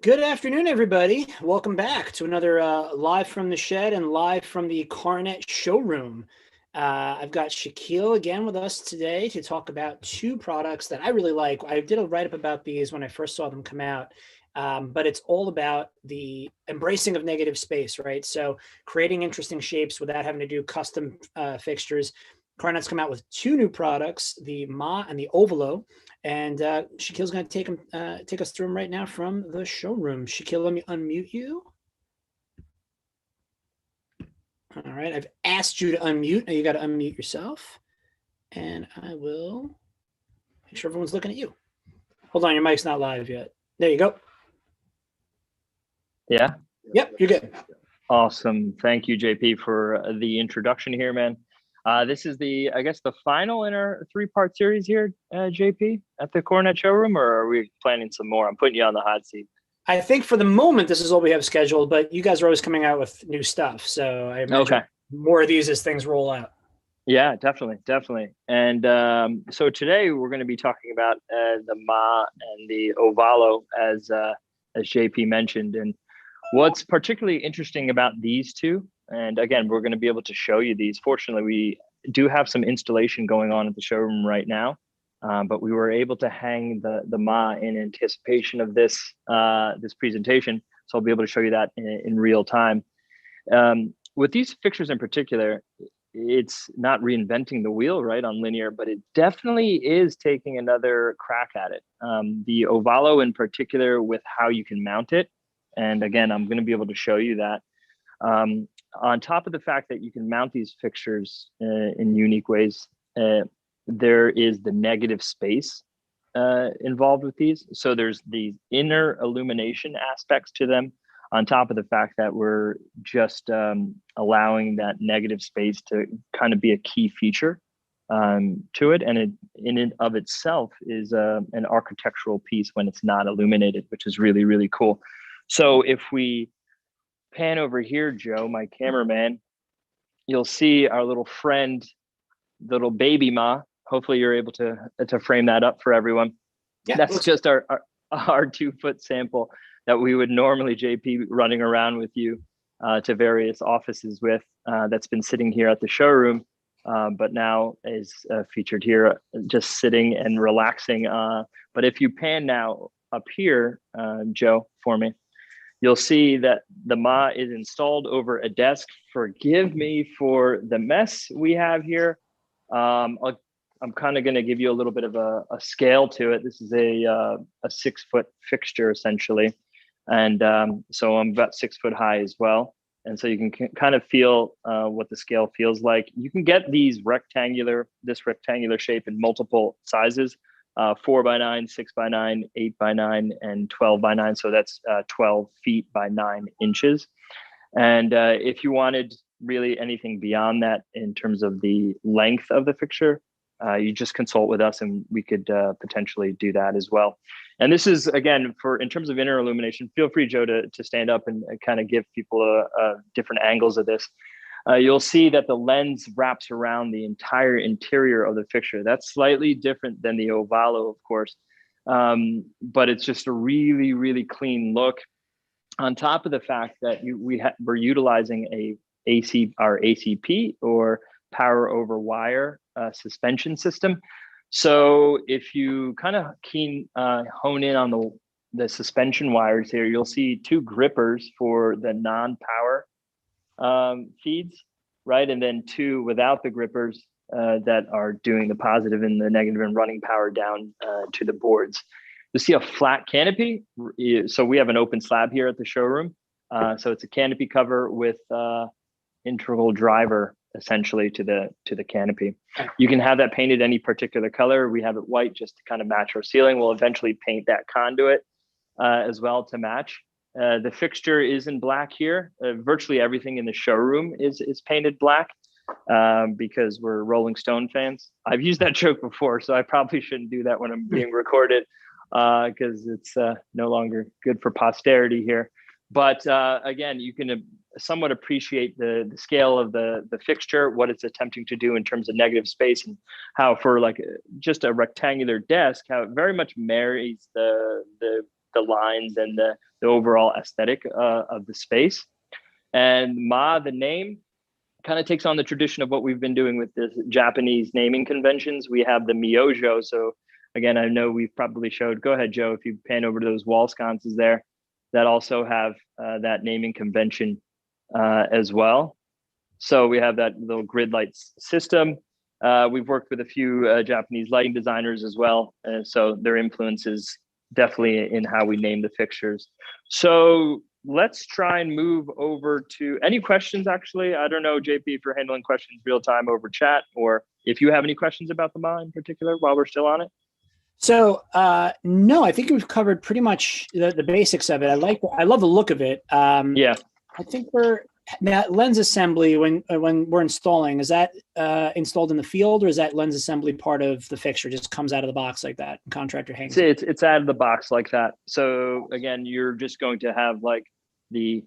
Good afternoon, everybody. Welcome back to another live from the shed and live from the Coronet showroom. I've got Shaquille again with us today to talk about two products that I really like. I did a write-up about these when I first saw them come out, but it's all about the embracing of negative space, right? So creating interesting shapes without having to do custom fixtures. Coronet's come out with two new products, the Ma and the Ovalo. And Shaquille's going to take us through them right now from the showroom. Shaquille, let me unmute you. All right, I've asked you to unmute. Now you got to unmute yourself. And I will make sure everyone's looking at you. Hold on, your mic's not live yet. There you go. Yeah? Yep, you're good. Awesome. Thank you, JP, for the introduction here, man. This is I guess the final in our three-part series here, JP, at the Coronet showroom, or are we planning some more? I'm putting you on the hot seat. I think for the moment, this is all we have scheduled, but you guys are always coming out with new stuff. So I imagine more of these as things roll out. Yeah, definitely. And so today we're going to be talking about the Ma and the Ovalo, as JP mentioned. And what's particularly interesting about these two, and again, we're going to be able to show you these. Fortunately, we do have some installation going on at the showroom right now, but we were able to hang the Ma in anticipation of this presentation. So I'll be able to show you that in real time. With these fixtures in particular, it's not reinventing the wheel, right, on linear, but it definitely is taking another crack at it. The Ovalo in particular, with how you can mount it. And again, I'm going to be able to show you that. On top of the fact that you can mount these fixtures in unique ways, there is the negative space involved with these. So there's the inner illumination aspects to them, on top of the fact that we're just allowing that negative space to kind of be a key feature to it. And it in and of itself is an architectural piece when it's not illuminated, which is really, really cool. So if we pan over here, Joe, my cameraman, you'll see our little friend, little baby Ma. Hopefully you're able to frame that up for everyone. Yeah, that's just our 2-foot sample that we would normally, JP, running around with you to various offices with, that's been sitting here at the showroom, but now is featured here, just sitting and relaxing. But if you pan now up here, Joe, for me, you'll see that the Ma is installed over a desk. Forgive me for the mess we have here. I'm kind of going to give you a little bit of a scale to it. This is a 6-foot fixture, essentially. And so I'm about 6 foot high as well. And so you can kind of feel what the scale feels like. You can get this rectangular shape in multiple sizes, 4x9, 6x9, 8x9, and 12x9. So that's 12 feet by 9 inches. And if you wanted really anything beyond that in terms of the length of the fixture, you just consult with us and we could potentially do that as well. And this is, again, in terms of inner illumination, feel free, Joe, to stand up and kind of give people different angles of this. You'll see that the lens wraps around the entire interior of the fixture. That's slightly different than the Ovalo, of course, but it's just a really, really clean look. On top of the fact that we're utilizing our ACP, or power over wire suspension system. So if you kind of hone in on the suspension wires here, you'll see 2 grippers for the non-power feeds, right? And then 2 without the grippers that are doing the positive and the negative and running power down to the boards. You'll see a flat canopy. So we have an open slab here at the showroom. So it's a canopy cover with integral driver, essentially, to the canopy. You can have that painted any particular color. We have it white just to kind of match our ceiling. We'll eventually paint that conduit as well to match. The fixture is in black here. Virtually everything in the showroom is painted black because we're Rolling Stone fans. I've used that joke before, so I probably shouldn't do that when I'm being recorded because it's no longer good for posterity here. But again, you can somewhat appreciate the scale of the fixture, what it's attempting to do in terms of negative space, and how for like just a rectangular desk, how it very much marries the the lines and the overall aesthetic of the space. And Ma, the name, kind of takes on the tradition of what we've been doing with the Japanese naming conventions. We have the Myojo. So again, I know we've probably showed, go ahead, Joe, if you pan over to those wall sconces there, that also have that naming convention as well. So we have that little grid light system. We've worked with a few Japanese lighting designers as well. And so their influence is definitely in how we name the fixtures. So let's try and move over to any questions, actually. I don't know, JP, if you're handling questions real time over chat, or if you have any questions about the Ma in particular while we're still on it. So no, I think we've covered pretty much the basics of it. I love the look of it. Yeah. I think that lens assembly, when we're installing, is that installed in the field, or is that lens assembly part of the fixture? Just comes out of the box like that, and contractor hangs it? It's out of the box like that. So again, you're just going to have like the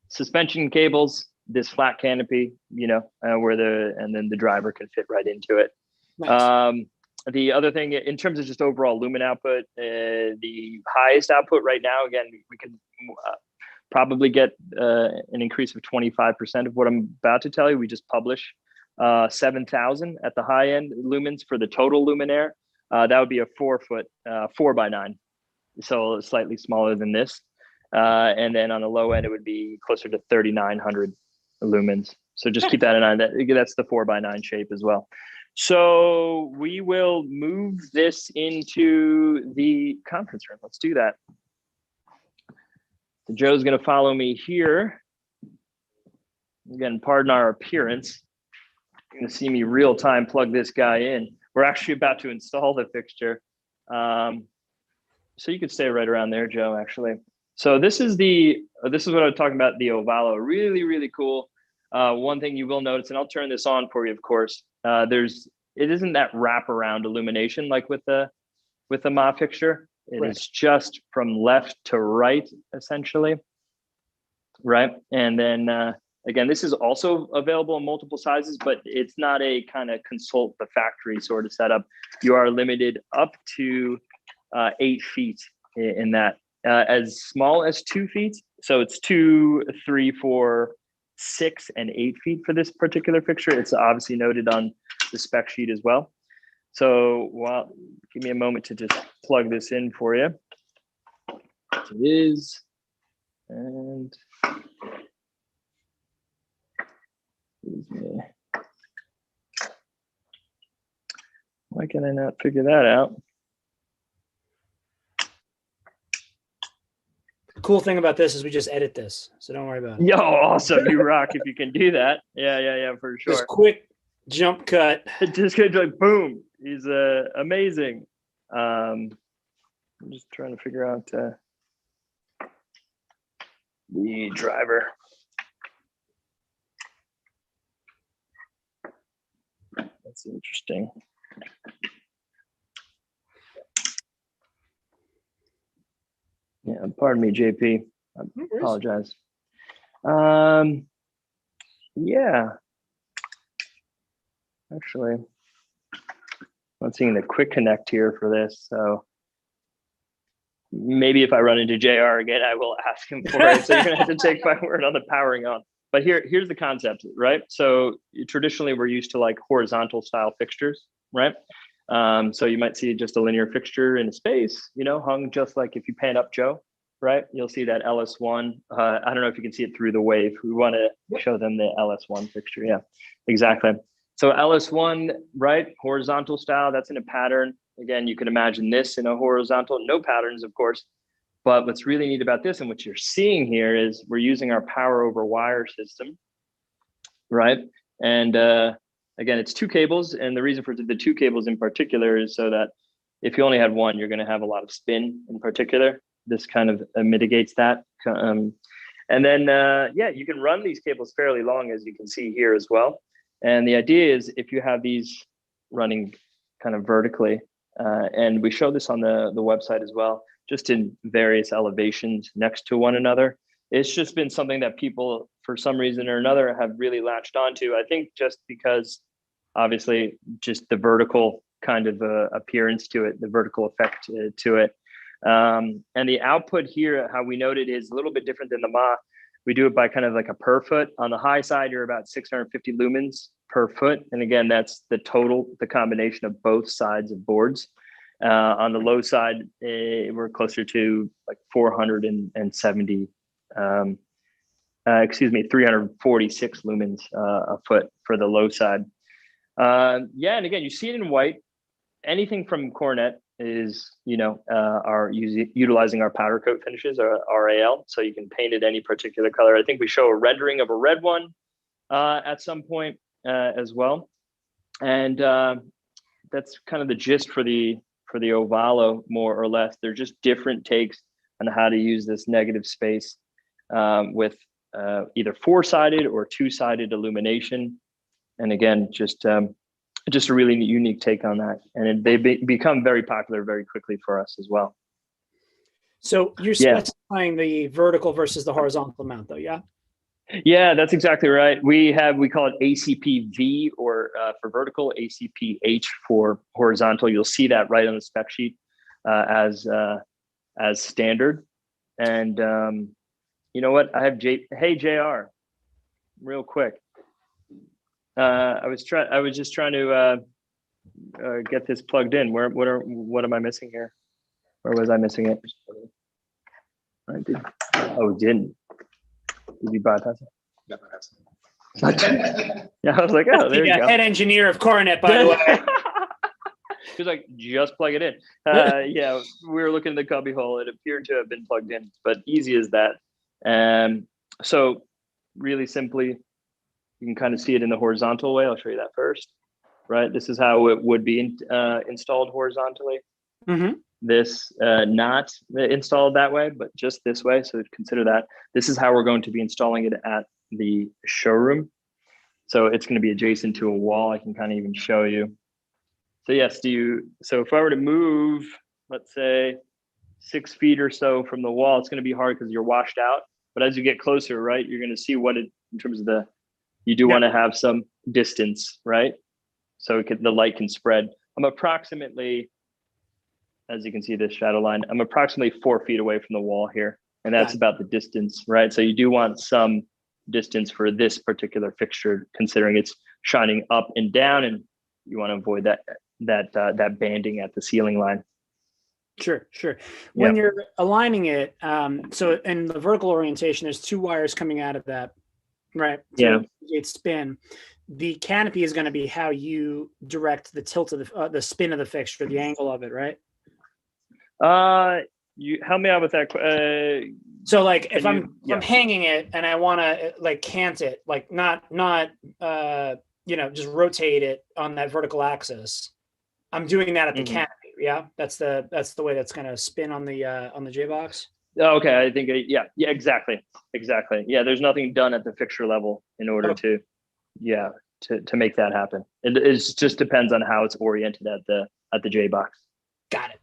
suspension cables, this flat canopy, and then the driver can fit right into it. Nice. The other thing, in terms of just overall lumen output, the highest output right now, again, we could probably get an increase of 25% of what I'm about to tell you. We just published 7,000 at the high end lumens for the total luminaire. That would be a 4-foot 4x9, so slightly smaller than this. And then on the low end, it would be closer to 3,900 lumens. So just keep that in mind. That's the 4x9 shape as well. So we will move this into the conference room. Let's do that. So Joe's going to follow me here. Again, pardon our appearance. You're going to see me real time plug this guy in. We're actually about to install the fixture. So you could stay right around there, Joe, actually. So this is what I was talking about, the Ovalo. Really, really cool. One thing you will notice, and I'll turn this on for you, of course, it isn't that wraparound illumination like with the Ma fixture. It is just from left to right, essentially. Right. And then again, this is also available in multiple sizes, but it's not a kind of consult the factory sort of setup. You are limited up to 8 feet in that, as small as 2 feet. So it's 2, 3, 4, 6, and 8 feet for this particular fixture. It's obviously noted on the spec sheet as well. So give me a moment to just plug this in for you. It is, and excuse me. Why can I not figure that out? The cool thing about this is we just edit this, so don't worry about it. Yo, awesome. You rock if you can do that. Yeah, for sure. Just quick jump cut. Just gonna like boom. He's amazing. I'm just trying to figure out the driver. That's interesting. Yeah, pardon me, JP. I apologize. Yeah. Actually, I'm seeing the quick connect here for this. So maybe if I run into JR again, I will ask him for it. So you're gonna have to take my word on the powering on. But here's the concept, right? So traditionally we're used to like horizontal style fixtures, right? So you might see just a linear fixture in a space, hung just like if you pan up, Joe, right? You'll see that LS1. I don't know if you can see it through the wave. We want to show them the LS1 fixture. Yeah, exactly. So LS1, right? Horizontal style, that's in a pattern. Again, you can imagine this in a horizontal, no patterns, of course. But what's really neat about this and what you're seeing here is we're using our power over wire system, right? And again, it's 2 cables. And the reason for the 2 cables in particular is so that if you only had one, you're going to have a lot of spin in particular. This kind of mitigates that. And then, you can run these cables fairly long, as you can see here as well. And the idea is if you have these running kind of vertically, and we show this on the website as well, just in various elevations next to one another. It's just been something that people, for some reason or another, have really latched onto. I think just because, obviously, just the vertical kind of appearance to it, the vertical effect to it. And the output here, how we noted, is a little bit different than the Ma. We do it by kind of like a per foot. On the high side, you're about 650 lumens per foot. And again, that's the total, the combination of both sides of boards. On the low side, we're closer to like 470, 346 lumens a foot for the low side. Yeah, and again, you see it in white. Anything from Coronet is, utilizing our powder coat finishes, or RAL, so you can paint it any particular color. I think we show a rendering of a red one at some point as well, and that's kind of the gist for the Ovalo, more or less. They're just different takes on how to use this negative space with either four-sided or two-sided illumination, and again, just a really unique take on that. And they become very popular very quickly for us as well. So you're specifying the vertical versus the horizontal mount though, yeah? Yeah, that's exactly right. We call it ACP-V or for vertical, ACP-H for horizontal. You'll see that right on the spec sheet as standard. And you know what? I have hey JR, real quick. I was just trying to get this plugged in. What am I missing here? Where was I missing it? I did. Oh, didn't. Did you bypass it? No, that's Yeah, I was like, oh, there you go. Head engineer of Coronet, by the way. He was like, just plug it in. Yeah, we were looking in the cubby hole. It appeared to have been plugged in, but easy as that. So really simply, you can kind of see it in the horizontal way. I'll show you that first. Right, this is how it would be installed horizontally. Mm-hmm. This not installed that way, but just this way. So consider that. This is how we're going to be installing it at the showroom. So it's going to be adjacent to a wall. I can kind of even show you. So yes, so if I were to move, let's say 6 feet or so from the wall, it's going to be hard because you're washed out. But as you get closer, right, you're going to see what in terms of you do want to have some distance, right? So the light can spread. I'm approximately, as you can see this shadow line, I'm approximately 4 feet away from the wall here. And that's about the distance, right? So you do want some distance for this particular fixture, considering it's shining up and down, and you want to avoid that banding at the ceiling line. Sure. When you're aligning it, so in the vertical orientation, there's 2 wires coming out of that, right? Yeah. It's spin. The canopy is going to be how you direct the tilt of the spin of the fixture, the angle of it, right? You help me out with that. So like if I'm hanging it and I want to like cant it, like not just rotate it on that vertical axis, I'm doing that at the canopy. Yeah, that's the way that's going to spin on the J box. Okay, I think exactly. Yeah, there's nothing done at the fixture level in order to make that happen. It just depends on how it's oriented at the J box. Got it.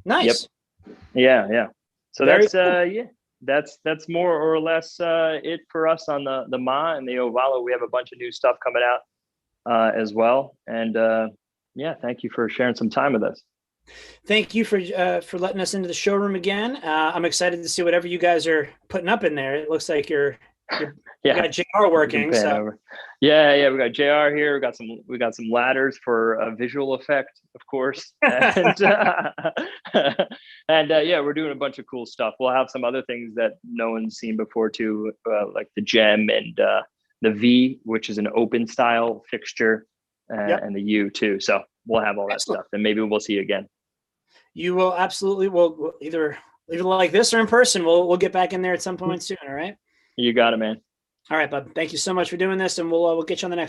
Nice. Yep. Yeah. So that's more or less it for us on the Ma and the Ovalo. We have a bunch of new stuff coming out as well. And thank you for sharing some time with us. Thank you for letting us into the showroom again. I'm excited to see whatever you guys are putting up in there. It looks like you got JR working. So. Yeah, we got JR here. We got some ladders for a visual effect, of course, and we're doing a bunch of cool stuff. We'll have some other things that no one's seen before too, like the Gem and the V, which is an open style fixture, and the U too. So we'll have all that stuff, and maybe we'll see you again. You will absolutely. We'll either like this or in person. We'll get back in there at some point soon. All right. You got it, man. All right, bud. Thank you so much for doing this, and we'll get you on the next one.